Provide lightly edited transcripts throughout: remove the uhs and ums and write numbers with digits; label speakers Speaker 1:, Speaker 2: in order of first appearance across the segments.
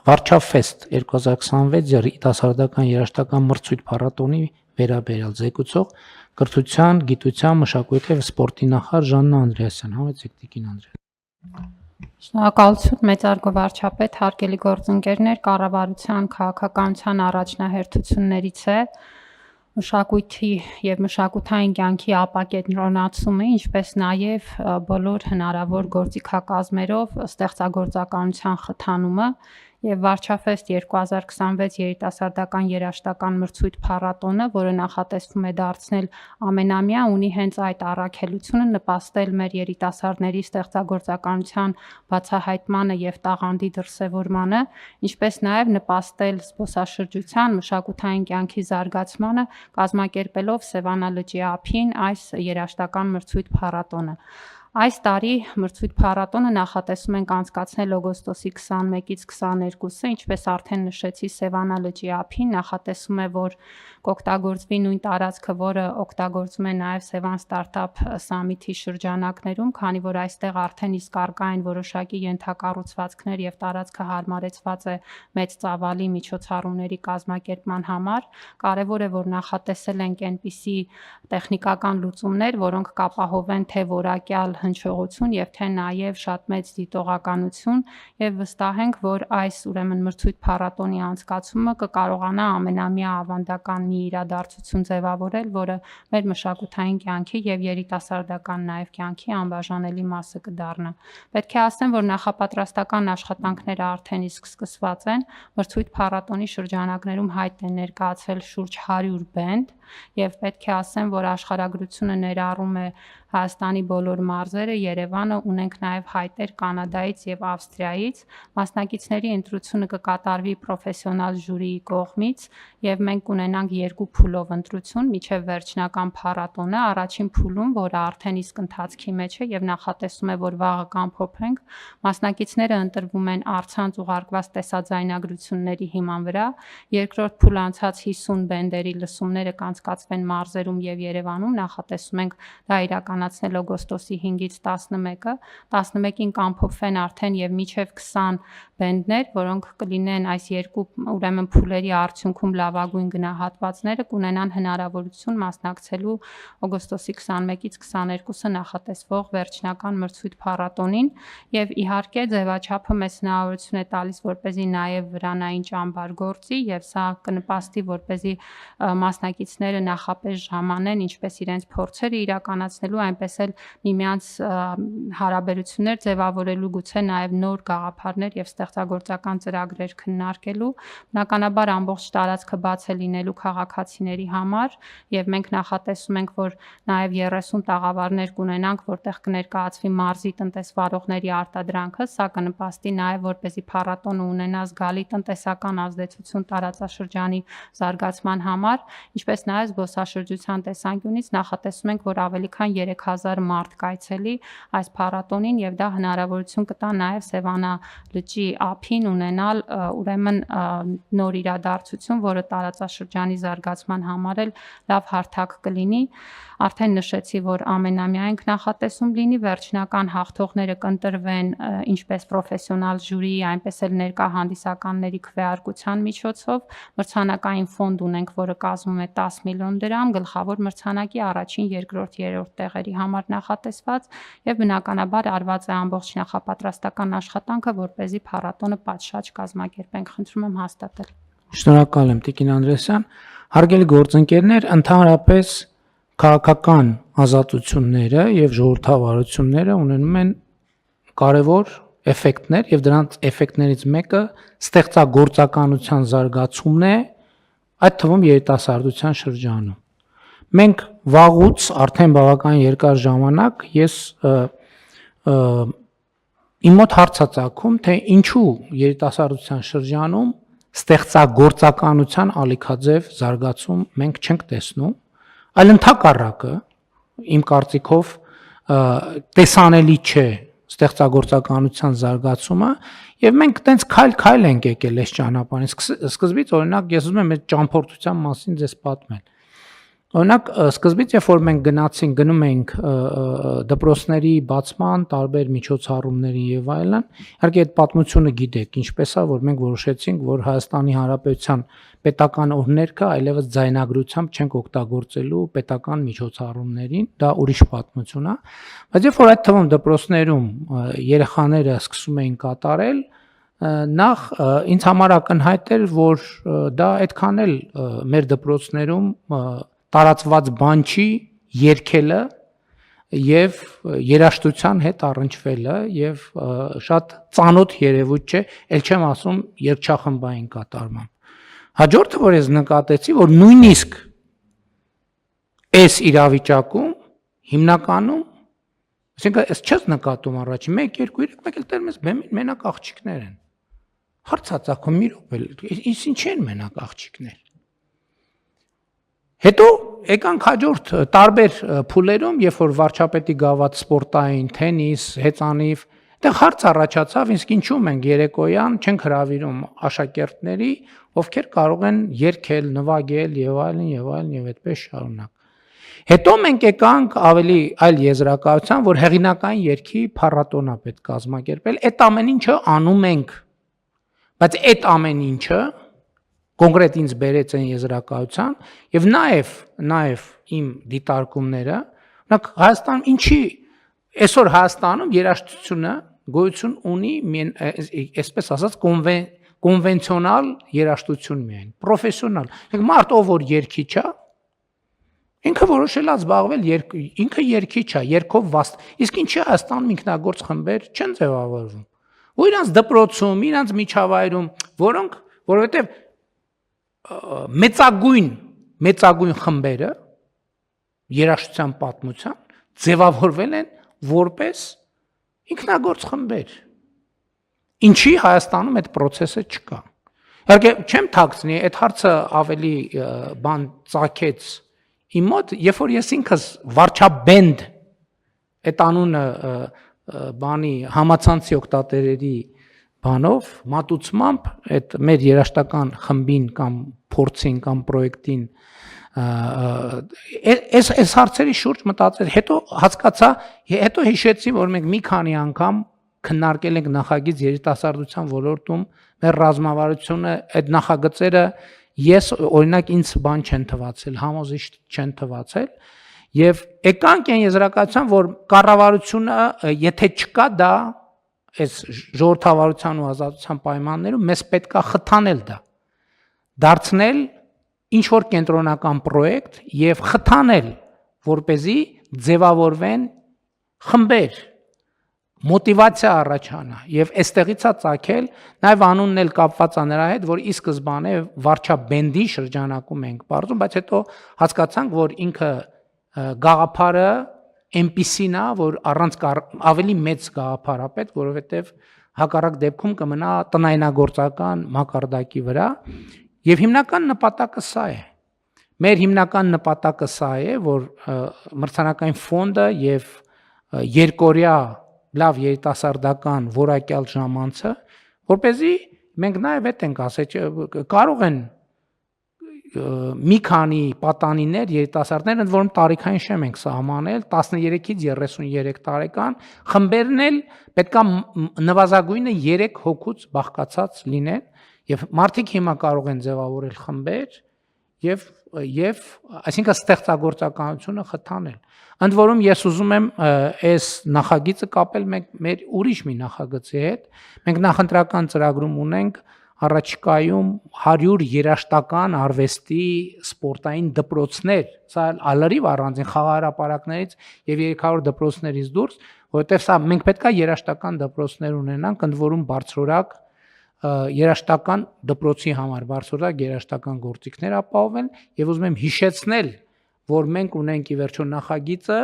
Speaker 1: Վարչաֆեստ 2026 երիտասարդական երաժշտական մրցույթ փառատոնի վերաբերյալ զեկուցող կրթության, գիտության, մշակույթի և սպորտի նախարար Ժաննա Անդրեասյան։ Համեցեք տիկին Անդրեասյան։
Speaker 2: Շնորհակալություն մեծարգո վարչապետ, հարգելի գործընկերներ, կառավարության քաղաքականության առաջնահերթություններից է մշակույթի եւ մշակութային կյանքի ապակենտրոնացումը, ինչպես նաեւ բոլոր հնարավոր գործիքակազմերով ստեղծագործականության խթանումը եւ Վարչաֆեստ 2026 երիտասարդական երաժշտական մրցույթ փառատոնը, որը նախատեսվում է դարձնել ամենամյա, ունի հենց այդ առաքելությունը նպաստել մեր երիտասարդների ստեղծագործականության բացահայտմանը եւ տաղանդի դրսեւորմանը, ինչպես նաեւ նպաստել զբոսաշրջության, մշակութային կյանքի զարգացմանը, կազմակերպելով Սևանա լճի ափին այս երաժշտական մրցույթ փառատոնը։ Այս տարի մրցույթ փառատոնը նախատեսում ենք անցկացնել օգոստոսի 21-ից 22-ը, ինչպես արդեն նշեցի, Սևանա լճի ափին նախատեսում է, որ կօգտագործվի նույն տարածքը, որը օգտագործում է նաև Սևան Ստարտափ Սամիթի շրջանակներում, քանի որ այստեղ արդեն իսկ առկա են որոշակի ենթակառուցվածքներ եւ տարածքը հարմարեցված է մեծ ծավալի միջոցառումների կազմակերպման համար։ Կարևոր է, որ նախատեսել ենք այնպիսի տեխնիկական լուծումներ, որոնք կապահովեն թե որակյալ հնչողություն եւ թե նաեւ շատ մեծ դիտողականություն եւ վստահ ենք, որ այս ուրեմն մրցույթ փառատոնի անցկացումը կկարողանա ամենամյա ավանդական մի իրադարձություն ձևավորել, որը մեր մշակութային կյանքի եւ երիտասարդական նաեւ կյանքի անբաժանելի մասը կդառնա։ Պետք է ասեմ, որ նախապատրաստական աշխատանքները արդեն իսկ սկսված են։ Մրցույթ փառատոնի շրջանակներում հայտ է ներկայացել շուրջ 100 բենդ եւ պետք է ասեմ, որ աշխարհագրությունը ներառում է Հայաստանի բոլոր մարզերը, Երևանը, ունենք նաև հայտեր Կանադայից եւ Ավստրիայից։ Մասնակիցների ընտրությունը կկատարվի պրոֆեսիոնալ ժյուրիի կողմից եւ մենք կունենանք 2 փուլով ընտրություն միջև վերջնական փառատոնը։ Առաջին փուլում, որը արդեն իսկ ընթացքի մեջ է եւ նախատեսում է, որ վաղը կամփոփենք, մասնակիցները ընտրվում են առցանց ուղարկված տեսաձայնագրությունների հիման վրա։ Երկրորդ փուլը անցած 50 բենդերի լսումները կանցկացվեն մարզերում եւ Երևանում, նախատեսում ենք դա իրականացնել օգոստոսի 5-ից 11-ը, 11-ին կամփոփվեն արդեն եւ միջև 20 բենդներ, որոնք կլինեն այս երկու ուրեմն փուլերի արդյունքում լավագույն գնահատվածները, կունենան հնարավորություն մասնակցելու օգոստոսի 21-ից 22-ը նախատեսվող վերջնական մրցույթ փառատոնին եւ իհարկե ձևաչափը մեծ հնարավորություն է տալիս, որպեսզի նաեւ վրանային ճամբար գործի եւ սա կնպաստի, որպեսզի մասնակիցները նախապես ժամանեն ինչպես իրենց փորձերը իրականացնելու, այնպես էլ միմյանց հարաբերություններ ձևավորելու, գուցե նաև նոր գաղափարներ եւ ստեղծագործական ծրագրեր քննարկելու։ Բնականաբար ամբողջ տարածքը բաց է լինելու քաղաքացիների համար եւ մենք նախատեսում ենք, որ նաև 30 տաղավարներ կունենանք, որտեղ կներկայացվի մարզի տնտեսվարողների արտադրանքը, սա կնպաստի նաև, որպեսզի փառատոնը ունենա զգալի տնտեսական ազդեցություն տարածաշրջանի զարգացման համար, ինչպես նաև զբոսաշրջության տեսանկյունից նախատեսում ենք, որ ավելի քան 3000 մարդ կայցելի այս փառատոնին եւ դա հնարավորություն կտա նաեւ Սևանա լճի ափին ունենալ ուրեմն նոր իրադարձություն, որը տարածաշրջանի զարգացման համար էլ լավ հարթակ կլինի։ Արդեն նշեցի, որ ամենամյա ենք նախատեսում լինի, վերջնական հաղթողները կընտրվեն ինչպես պրոֆեսիոնալ ժյուրիի, այնպես էլ ներկա հանդիսականների քվեարկության միջոցով։ Մրցանակային ֆոնդ ունենք, որը կազմում է 10 միլիոն դրամ, գլխավոր մրցանակի առաջին, երկրորդ, երրորդ տեղերի համար նախատեսված եւ բնականաբար արված է ամբողջ նախապատրաստական աշխատանքը, որպեսզի փառատոնը պատշաճ կազմակերպենք։ Խնդրում եմ հաստատել։
Speaker 1: Շնորհակալ եմ տիկին Անդրեասյան։ Հարգելի գործընկերներ, ընդհանրապես քաղաքական ազատությունները եւ ժողովրդավարությունները ունենում են կարևոր էֆեկտներ եւ դրանց էֆեկտներից մեկը ստեղծագործականության զարգացումն է, այդ թվում երիտասարդության շրջանում։ Մենք վաղուց արդեն բավական երկար ժամանակ ես իմ մոտ հարց է ծագում, թե ինչու երիտասարդության շրջանում ստեղծագործականության ալիքաձև զարգացում մենք չենք տեսնում, այլ ընդհակառակը իմ կարծիքով տեսանելի չէ ստեղծագործականության զարգացումը եւ մենք տենց քայլ-քայլ ենք եկել այս ճանապարհին։ Սկզբից օրինակ ես ուզում եմ այդ ճամփորդության մասին ձեզ պատմել։ Օրինակ սկզբից երբ որ մենք գնում ենք դպրոցների բացման, տարբեր միջոցառումների եւ այլն, իհարկե այդ պատմությունը գիտեք, ինչպես է, որ մենք որոշեցինք, որ Հայաստանի Հանրապետության պետական օրհներգը այլևս ձայնագրությամբ չենք օգտագործելու պետական միջոցառումներին, դա ուրիշ պատմություն է, բայց երբ որ այդ թվում դպրոցներում երեխաները սկսում էին կատարել, նախ ինձ համար ակնհայտ էր, որ դա այդքան էլ մեր դպրոցներում տարածված բան չի երգելը եւ երաժշտության հետ առնչվելը եւ շատ ծանոթ երևույթ չէ, ել չեմ ասում երգչախմբային կատարմամբ։ Հաջորդը, որ ես նկատեցի, որ նույնիսկ այս իրավիճակում հիմնականում, այսինքն ես չես նկատում առաջին 1 2 3 մեկ էլ տերմես բեմին մենակ աղջիկներ են։ Հարցածախում մի րոպե, ինչ են մենակ աղջիկներ։ Հետո եկանք հաջորդ տարբեր փուլերում, երբ որ վարչապետի գաված սպորտային, թենիս, հեծանիվ, այդտեղ հարց առաջացավ, իսկ ինչու մենք երեկոյան չենք հրավիրում աշակերտների, ովքեր կարող են երգել, նվագել եւ այլն եւ այդպես շարունակ։ Հետո մենք եկանք ավելի այլ եզրակացության, որ հեղինակային երգի փառատոն է պետք կազմակերպել, այդ ամեն ինչը անում ենք, բայց այդ ամեն ինչը կոնկրետ ինձ բերեց այն եզրակացության եւ նաեւ իմ դիտարկումները, օրինակ Հայաստանում ինչի այսօր Հայաստանում երաժշտությունը գոյություն ունի, այսպես ասած կոնվենցիոնալ երաժշտություն միայն, պրոֆեսիոնալ։ Մարդ ով որ երգիչ է, ինքը որոշել է զբաղվել ինքը երգիչ է, երգով իսկ ինչի Հայաստանում ինքնագործ խմբեր չեն ձևավորվում։ Ու իրանց դպրոցում, իրանց միջավայրում, որովհետեւ մեծագույն խմբերը երաժշտության պատմության ձևավորվել են որպես ինքնագործ խմբեր։ Ինչի Հայաստանում այդ process-ը չկա։ Իհարկե չեմ թաքցնի, այդ հարցը ավելի բան ծագեց իմ մոտ, երբ որ ես ինքս վարչաբենդ այդ անունը բանի համացանցի օգտատերերի բանով մատուցմամբ այդ մեր երաժշտական խմբին կամ փորձին կամ պրոյեկտին այս հարցերի շուրջ մտածել, հետո հասկացա, հետո հիշեցի, որ մենք մի քանի անգամ քննարկել ենք նախագիծ երիտասարդության ոլորտում մեր ռազմավարությունը, այդ նախագծերը ես օրինակ ինձ բան չեն թվացել, համոզիչ չեն թվացել եւ եկանք այն եզրակացության, որ կառավարությունը եթե չկա դա այս ժողովրդավարության ու ազատության պայմաններում մեզ պետքա խթանել դա, դարձնել ինչ որ կենտրոնական պրոյեկտ եւ խթանել, որպեսզի ձևավորվեն խմբեր, մոտիվացիա առաջանա եւ այստեղից է ծագել նաեւ անունն էլ կապված է նրա հետ, որ ի սկզբանե վարչաբենդի շրջանակում ենք բարձում, բայց հետո հասկացանք, որ ինքը գաղափարը այնպիսին է, որ առանց ավելի մեծ գաղափար է պետք, որովհետեւ հակառակ դեպքում կմնա տնայնագործական մակարդակի վրա եւ հիմնական նպատակը սա է։ Մեր հիմնական նպատակը սա է, որ մրցանակային ֆոնդը եւ երկօրյա լավ երիտասարդական որակյալ ժամանցը, որպեսզի մենք նաեւ այդ ենք ասել, կարող են մի քանի պատանիներ, երիտասարդներ, ընդ որում տարիքային շեմ ենք սահմանել, 13-ից 33 տարեկան, խմբերն էլ պետքա նվազագույնը 3 հոգուց բաղկացած լինեն, եւ մարդիկ հիմա կարող են ձևավորել խմբեր եւ այսինքն ստեղծագործականությունը խթանել։ Ընդ որում ես ուզում եմ այս նախագիծը կապել մեր ուրիշ մի նախագծի հետ։ Մենք նախընտրական ծրագրում ունենք առաջիկայում 100 երաժշտական արվեստի սպորտային դպրոցներ, սա ալարիվ առանձին խաղահրապարակներից եւ 300 դպրոցներից դուրս, որովհետեւ սա մենք պետքա երաժշտական դպրոցներ ունենանք, ընդ որում բարձրորակ երաժշտական դպրոցի համար բարձրորակ երաժշտական գործիքներ ապահովեն եւ ուզում եմ հիշեցնել, որ մենք ունենք ի վերջո նախագիծը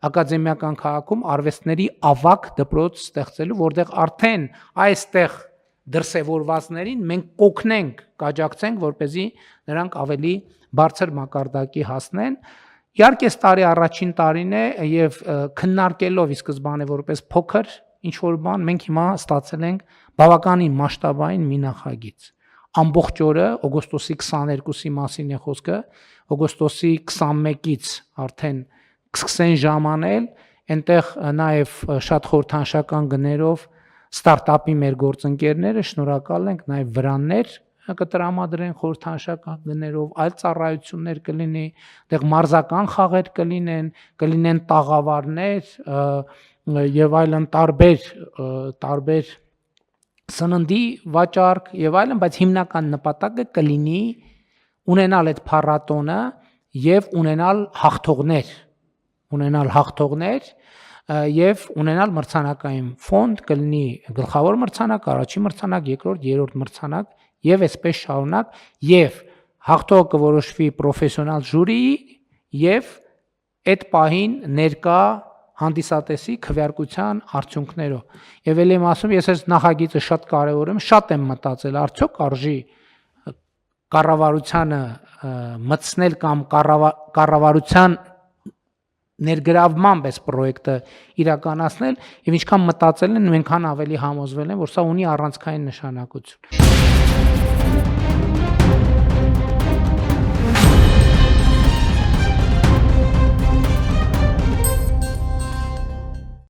Speaker 1: ակադեմիական քաղաքում արվեստների ավագ դպրոց ստեղծելու, որտեղ արդեն այստեղ դրսևորվածներին մենք կօգնենք, կաջակցենք, որպեսզի նրանք ավելի բարձր մակարդակի հասնեն։ Իհարկե այս տարի առաջին տարին է եւ քննարկելով ի սկզբանե որպես փոքր ինչ որ բան մենք հիմա ստացել ենք բավականին մասշտաբային մի նախագիծ։ ամբողջ օրը օգոստոսի 22-ի մասին է խոսքը, օգոստոսի 21-ից արդեն կսկսեն ժամանել, այնտեղ նաև շատ խորհրդանշական գներով ստարտափի մեր գործընկերները շնորհակալ ենք նաև վրաններ կտրամադրեն խորհրդանշական գներով, այլ ծառայություններ կլինի, այդտեղ մարզական խաղեր կլինեն տաղավարներ եւ այլն տարբեր սննդի վաճառք եւ այլն, բայց հիմնական նպատակը կլինի ունենալ այդ փառատոնը եւ ունենալ հաղթողներ եւ ունենալ մրցանակային ֆոնդ, կլինի գլխավոր մրցանակ, առաջին մրցանակ, երկրորդ, երրորդ մրցանակ եւ այսպես շարունակ եւ հաղթողը կորոշվի պրոֆեսիոնալ ժյուրիի եւ այդ պահին ներկա հանդիսատեսի քվեարկության արդյունքներով։ Եվ ելի եմ ասում, ես այս նախագիծը շատ կարևոր եմ, շատ եմ մտածել, արդյոք արժի կառավարությանը մտցնել կամ կառավարության ներգրավմամբ այս պրոյեկտը իրականացնել եւ ինչքան մտածել են ու այնքան ավելի համոզվել են, որ սա ունի առանցքային նշանակություն։